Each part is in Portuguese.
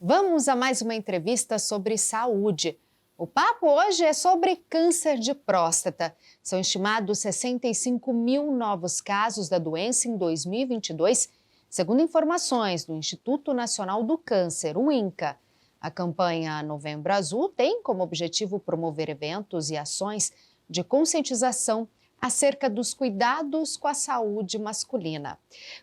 Vamos a mais uma entrevista sobre saúde. O papo hoje é sobre câncer de próstata. São estimados 65 mil novos casos da doença em 2022, segundo informações do Instituto Nacional do Câncer, o INCA. A campanha Novembro Azul tem como objetivo promover eventos e ações de conscientização acerca dos cuidados com a saúde masculina.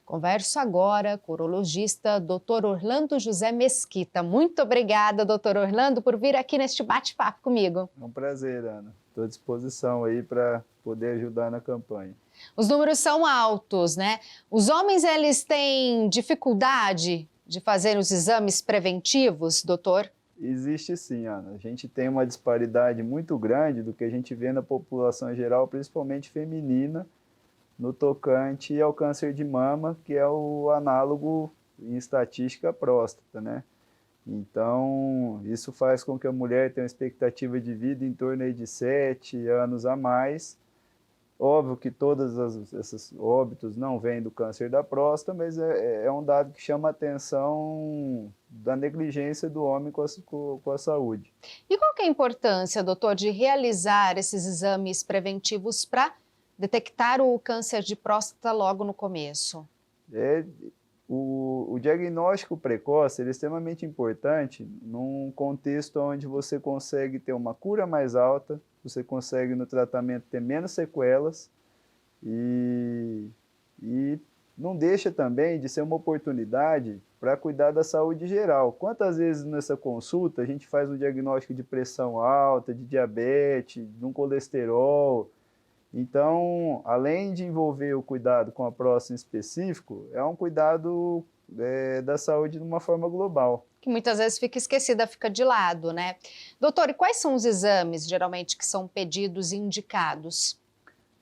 Converso agora com o urologista Dr. Orlando José Mesquita. Muito obrigada, Dr. Orlando, por vir aqui neste bate-papo comigo. É um prazer, Ana. Estou à disposição aí para poder ajudar na campanha. Os números são altos, né? Os homens, eles têm dificuldade de fazer os exames preventivos, doutor? Existe sim, Ana. A gente tem uma disparidade muito grande do que a gente vê na população geral, principalmente feminina, no tocante ao câncer de mama, que é o análogo em estatística à próstata, né? Então, isso faz com que a mulher tenha uma expectativa de vida em torno aí de 7 anos a mais. Óbvio que todos esses óbitos não vêm do câncer da próstata, mas é um dado que chama a atenção da negligência do homem com a saúde. E qual que é a importância, doutor, de realizar esses exames preventivos para detectar o câncer de próstata logo no começo? O diagnóstico precoce ele é extremamente importante num contexto onde você consegue ter uma cura mais alta, você consegue no tratamento ter menos sequelas e não deixa também de ser uma oportunidade para cuidar da saúde geral. Quantas vezes nessa consulta a gente faz um diagnóstico de pressão alta, de diabetes, de um colesterol? Então, além de envolver o cuidado com a próstata em específico, é um cuidado da saúde de uma forma global. Que muitas vezes fica esquecida, fica de lado, né? Doutor, e quais são os exames, geralmente, que são pedidos e indicados?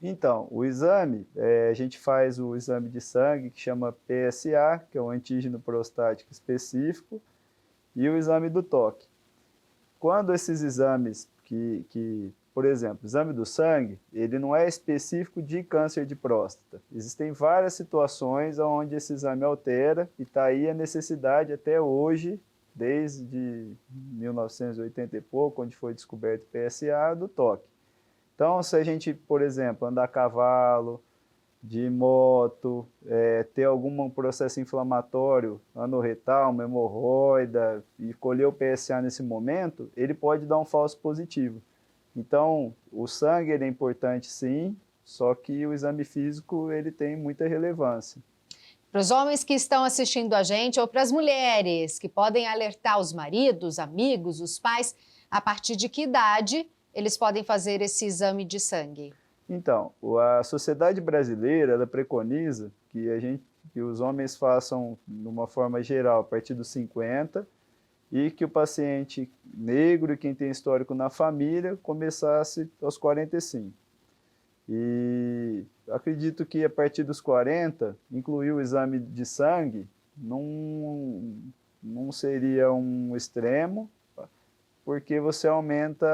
Então, o exame, a gente faz o exame de sangue, que chama PSA, que é um antígeno prostático específico, e o exame do toque. Quando esses exames por exemplo, o exame do sangue, ele não é específico de câncer de próstata. Existem várias situações onde esse exame altera e está aí a necessidade até hoje, desde 1980 e pouco, onde foi descoberto o PSA, do toque. Então, se a gente, por exemplo, andar a cavalo, de moto, ter algum processo inflamatório, anorretal, uma hemorroida, e colher o PSA nesse momento, ele pode dar um falso positivo. Então, o sangue ele é importante sim, só que o exame físico ele tem muita relevância. Para os homens que estão assistindo a gente ou para as mulheres que podem alertar os maridos, amigos, os pais, a partir de que idade eles podem fazer esse exame de sangue? Então, a Sociedade Brasileira ela preconiza que os homens façam, de uma forma geral, a partir dos 50, e que o paciente negro e quem tem histórico na família começasse aos 45. E acredito que a partir dos 40, incluir o exame de sangue não seria um extremo, porque você aumenta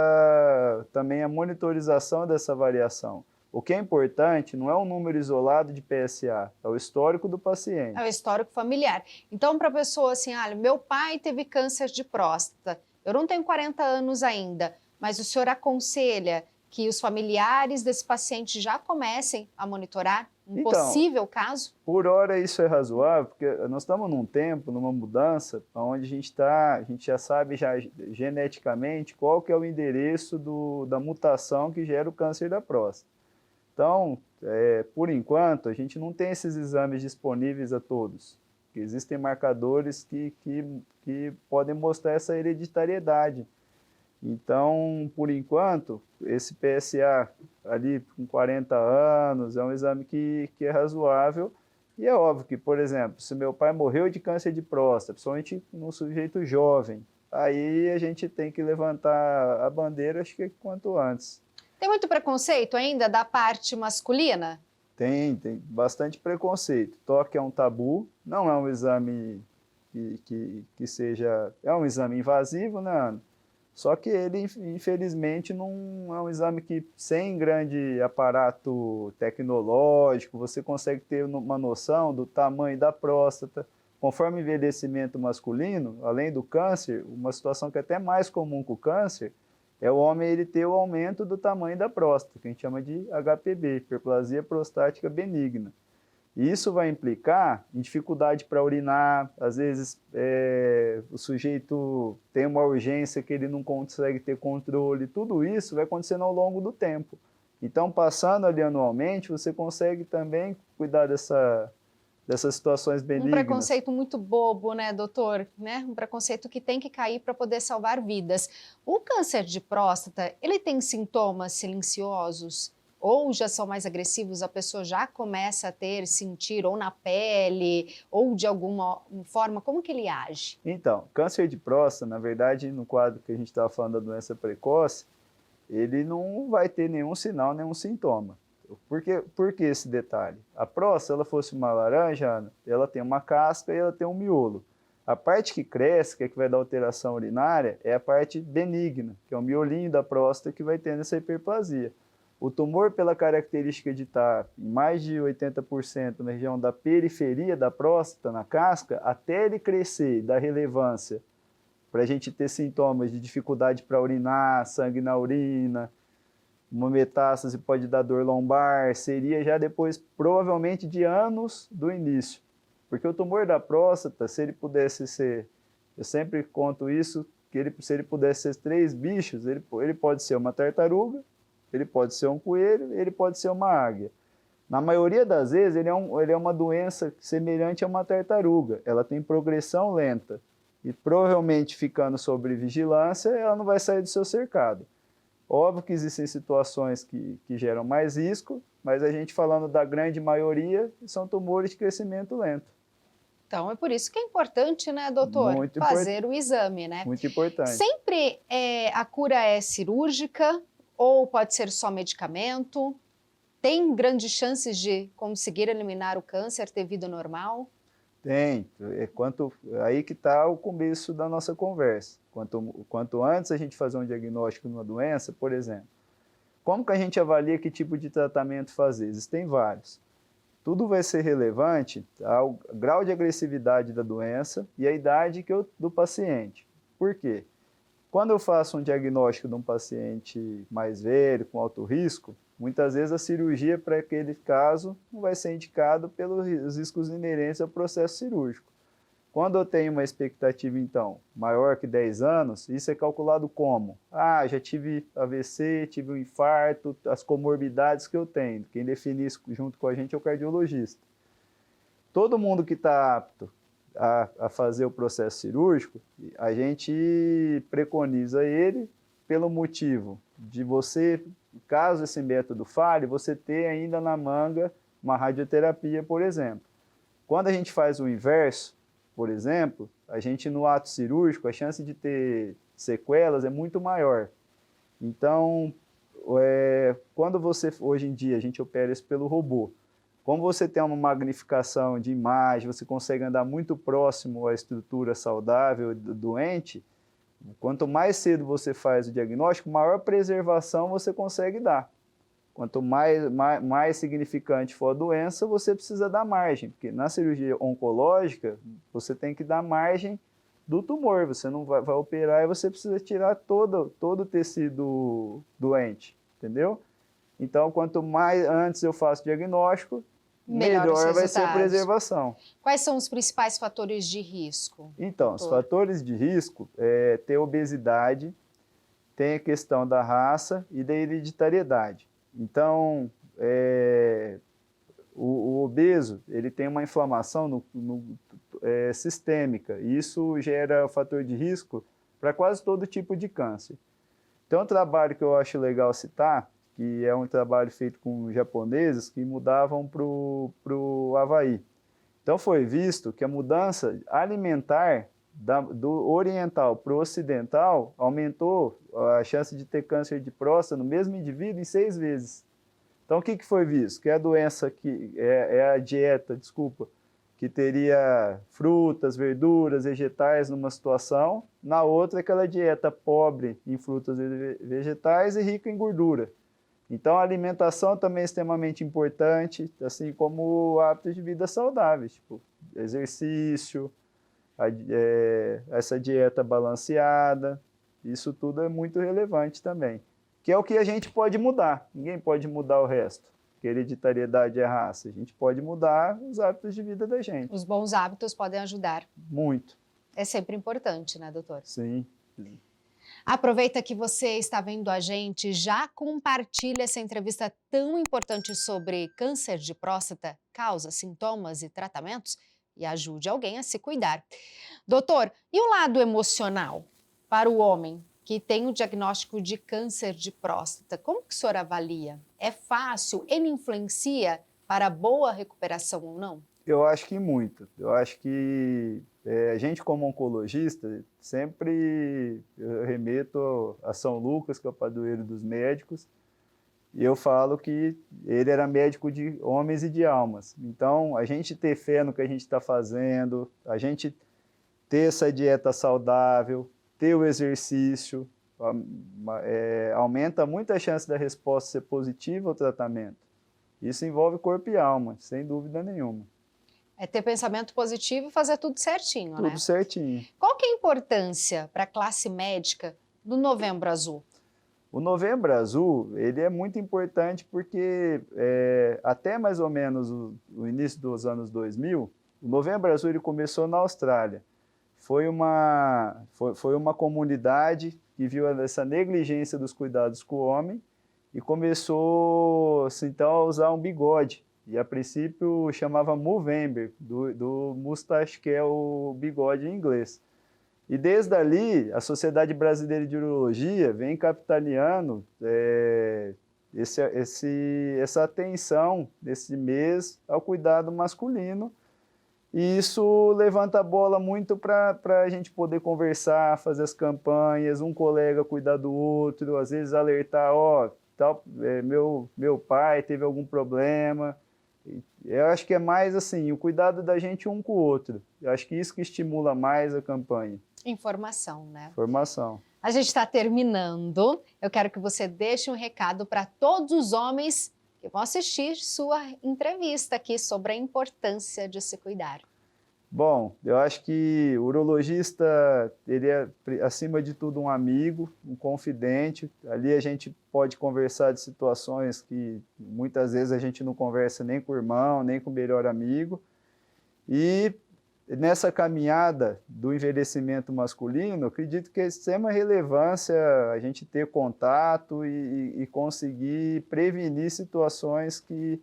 também a monitorização dessa variação. O que é importante não é um número isolado de PSA, é o histórico do paciente. É o histórico familiar. Então, para a pessoa assim, meu pai teve câncer de próstata, eu não tenho 40 anos ainda, mas o senhor aconselha que os familiares desse paciente já comecem a monitorar um possível caso? Por hora isso é razoável, porque nós estamos num tempo, numa mudança, onde a gente já sabe geneticamente qual que é o endereço da mutação que gera o câncer da próstata. Então, por enquanto, a gente não tem esses exames disponíveis a todos. Existem marcadores que podem mostrar essa hereditariedade. Então, por enquanto, esse PSA ali com 40 anos é um exame que é razoável. E é óbvio que, por exemplo, se meu pai morreu de câncer de próstata, principalmente num sujeito jovem, aí a gente tem que levantar a bandeira, acho que quanto antes. Tem muito preconceito ainda da parte masculina? Tem bastante preconceito. Toque é um tabu, não é um exame que seja... É um exame invasivo, né, Ana? Só que ele, infelizmente, não é um exame que, sem grande aparato tecnológico, você consegue ter uma noção do tamanho da próstata, conforme o envelhecimento masculino, além do câncer, uma situação que é até mais comum com o câncer, é o homem ele ter o aumento do tamanho da próstata, que a gente chama de HPB, hiperplasia prostática benigna. E isso vai implicar em dificuldade para urinar, às vezes o sujeito tem uma urgência que ele não consegue ter controle, tudo isso vai acontecendo ao longo do tempo. Então, passando ali anualmente, você consegue também cuidar dessas situações benignas. Um preconceito muito bobo, né, doutor? Né? Um preconceito que tem que cair para poder salvar vidas. O câncer de próstata, ele tem sintomas silenciosos? Ou já são mais agressivos, a pessoa já começa a sentir ou na pele, ou de alguma forma, como que ele age? Então, câncer de próstata, na verdade, no quadro que a gente estava falando da doença precoce, ele não vai ter nenhum sinal, nenhum sintoma. Por que esse detalhe? A próstata, se ela fosse uma laranja, Ana, ela tem uma casca e ela tem um miolo. A parte que cresce, que é que vai dar alteração urinária, é a parte benigna, que é o miolinho da próstata que vai tendo essa hiperplasia. O tumor, pela característica de estar em mais de 80% na região da periferia da próstata, na casca, até ele crescer e dar relevância para a gente ter sintomas de dificuldade para urinar, sangue na urina, uma metástase pode dar dor lombar, seria já depois, provavelmente, de anos do início. Porque o tumor da próstata, se ele pudesse ser, eu sempre conto isso, que se ele pudesse ser 3 bichos, ele pode ser uma tartaruga, ele pode ser um coelho, ele pode ser uma águia. Na maioria das vezes, ele é uma doença semelhante a uma tartaruga. Ela tem progressão lenta. E provavelmente, ficando sob vigilância, ela não vai sair do seu cercado. Óbvio que existem situações que geram mais risco, mas a gente falando da grande maioria, são tumores de crescimento lento. Então, é por isso que é importante, né, doutor, fazer o exame, né? Muito importante. Sempre a cura é cirúrgica ou pode ser só medicamento? Tem grandes chances de conseguir eliminar o câncer, ter vida normal? Tem. Aí que está o começo da nossa conversa. Quanto antes a gente fazer um diagnóstico de uma doença, por exemplo, como que a gente avalia que tipo de tratamento fazer? Existem vários. Tudo vai ser relevante ao grau de agressividade da doença e a idade do paciente. Por quê? Quando eu faço um diagnóstico de um paciente mais velho, com alto risco, muitas vezes a cirurgia para aquele caso não vai ser indicada pelos riscos inerentes ao processo cirúrgico. Quando eu tenho uma expectativa, então, maior que 10 anos, isso é calculado como? Já tive AVC, tive um infarto, as comorbidades que eu tenho. Quem define isso junto com a gente é o cardiologista. Todo mundo que está apto a fazer o processo cirúrgico, a gente preconiza ele pelo motivo de você, caso esse método falhe, você ter ainda na manga uma radioterapia, por exemplo. Quando a gente faz o inverso, por exemplo, a gente no ato cirúrgico, a chance de ter sequelas é muito maior. Então, quando hoje em dia, a gente opera isso pelo robô. Como você tem uma magnificação de imagem, você consegue andar muito próximo à estrutura saudável do doente, quanto mais cedo você faz o diagnóstico, maior preservação você consegue dar. Quanto mais significante for a doença, você precisa dar margem, porque na cirurgia oncológica, você tem que dar margem do tumor, você não vai operar e você precisa tirar todo o tecido doente, entendeu? Então, quanto mais antes eu faço o diagnóstico, melhor vai ser a preservação. Quais são os principais fatores de risco? Então, doutor? Os fatores de risco tem obesidade, tem a questão da raça e da hereditariedade. Então, o obeso ele tem uma inflamação sistêmica, e isso gera fator de risco para quase todo tipo de câncer. Então, um trabalho que eu acho legal citar, que é um trabalho feito com japoneses que mudavam para o Havaí. Então, foi visto que a mudança alimentar do oriental para o ocidental aumentou a chance de ter câncer de próstata no mesmo indivíduo em 6 vezes. Então, o que foi visto? Que a doença a dieta, que teria frutas, verduras, vegetais numa situação, na outra aquela dieta pobre em frutas e vegetais e rica em gordura. Então, a alimentação também é extremamente importante, assim como hábitos de vida saudáveis, tipo exercício, essa dieta balanceada, isso tudo é muito relevante também. Que é o que a gente pode mudar, ninguém pode mudar o resto, que hereditariedade é raça, a gente pode mudar os hábitos de vida da gente. Os bons hábitos podem ajudar. Muito. É sempre importante, né, doutor? Sim. Aproveita que você está vendo a gente, já compartilha essa entrevista tão importante sobre câncer de próstata, causas, sintomas e tratamentos e ajude alguém a se cuidar. Doutor, e o lado emocional para o homem que tem o diagnóstico de câncer de próstata? Como que o senhor avalia? É fácil? Ele influencia para a boa recuperação ou não? Eu acho que muito. Eu acho que a gente, como oncologista, sempre eu remeto a São Lucas, que é o padroeiro dos médicos, e eu falo que ele era médico de homens e de almas. Então, a gente ter fé no que a gente está fazendo, a gente ter essa dieta saudável, ter o exercício, aumenta muito a chance da resposta ser positiva ao tratamento. Isso envolve corpo e alma, sem dúvida nenhuma. É ter pensamento positivo e fazer tudo certinho, né? Tudo certinho. Qual que é a importância para a classe médica do Novembro Azul? O Novembro Azul, ele é muito importante porque até mais ou menos o início dos anos 2000, o Novembro Azul ele começou na Austrália. Foi uma comunidade que viu essa negligência dos cuidados com o homem e começou então a usar um bigode. E a princípio chamava Movember, do mustache, que é o bigode em inglês. E desde ali, a Sociedade Brasileira de Urologia vem capitaneando essa atenção desse mês ao cuidado masculino. E isso levanta a bola muito para a gente poder conversar, fazer as campanhas, um colega cuidar do outro, às vezes alertar, meu pai teve algum problema. Eu acho que é mais assim, o cuidado da gente um com o outro. Eu acho que isso que estimula mais a campanha. Informação, né? Informação. A gente está terminando. Eu quero que você deixe um recado para todos os homens que vão assistir sua entrevista aqui sobre a importância de se cuidar. Bom, eu acho que o urologista, ele é, acima de tudo, um amigo, um confidente. Ali a gente pode conversar de situações que muitas vezes a gente não conversa nem com o irmão, nem com o melhor amigo. E nessa caminhada do envelhecimento masculino, acredito que é de extrema relevância a gente ter contato e conseguir prevenir situações que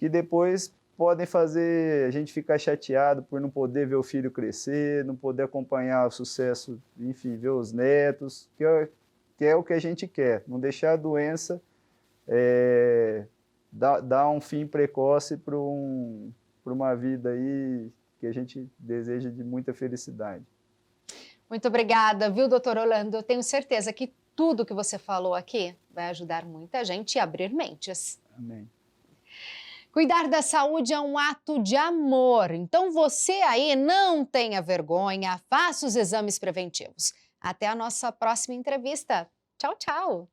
depois podem fazer a gente ficar chateado por não poder ver o filho crescer, não poder acompanhar o sucesso, enfim, ver os netos, que é o que a gente quer, não deixar a doença dar um fim precoce para uma vida aí que a gente deseja de muita felicidade. Muito obrigada, viu, doutor Orlando? Eu tenho certeza que tudo que você falou aqui vai ajudar muita gente e abrir mentes. Amém. Cuidar da saúde é um ato de amor, então você aí não tenha vergonha, faça os exames preventivos. Até a nossa próxima entrevista. Tchau, tchau!